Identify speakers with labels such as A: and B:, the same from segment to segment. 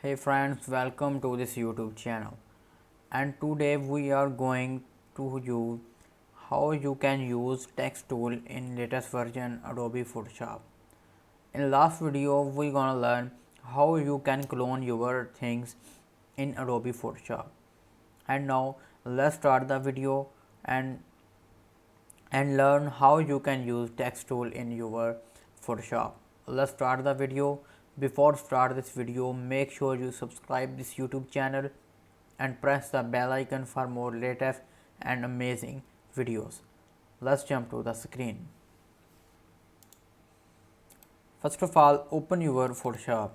A: Hey friends, welcome to this YouTube channel. And today we are going to use how you can use text tool in latest version Adobe Photoshop. In last video we gonna learn how you can clone your things in Adobe Photoshop. And now let's start the video and learn how you can use text tool in your Photoshop. Let's start the video. Before start this video, make sure you subscribe this YouTube channel and press the bell icon for more latest and amazing videos. Let's jump to the screen. First of all, open your Photoshop.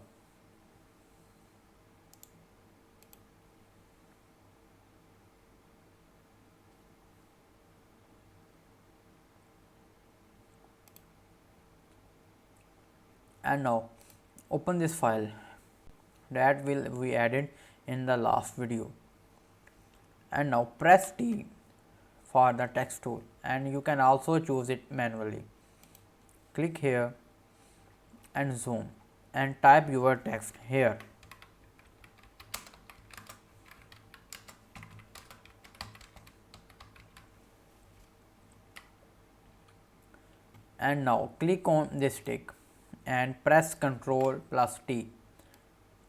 A: And now open this file that will be added in the last video. And now press T for the text tool, and you can also choose it manually. Click here and zoom and type your text here. And now click on this tick and press Ctrl plus T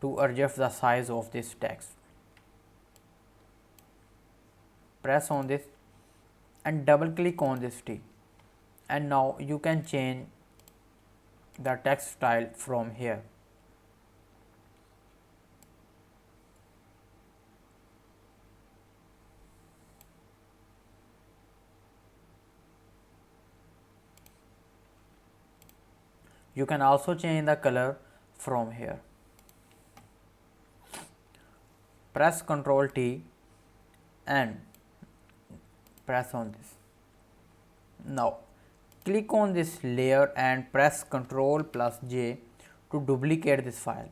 A: to adjust the size of this text. Press on this and double click on this T, and now you can change the text style from here. You can also change the color from here. Press Ctrl T and press on this. Now click on this layer and press Ctrl plus J to duplicate this file.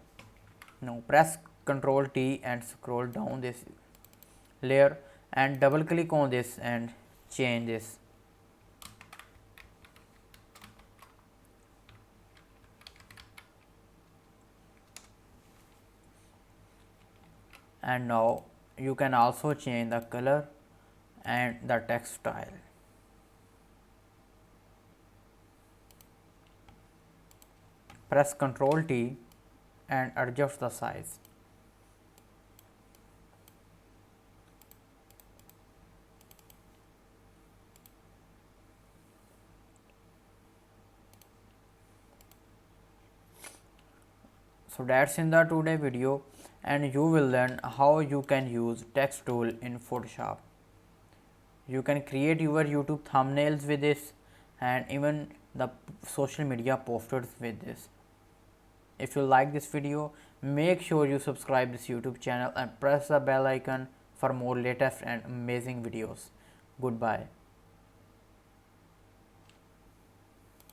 A: Now press Ctrl T and scroll down this layer and double click on this and change this. And now you can also change the color and the text style. Press Ctrl T and adjust the size. So that's in the today video, and you will learn how you can use text tool in Photoshop. You can create your YouTube thumbnails with this and even the social media posters with this. If you like this video, make sure you subscribe this YouTube channel and press the bell icon for more latest and amazing videos. Goodbye.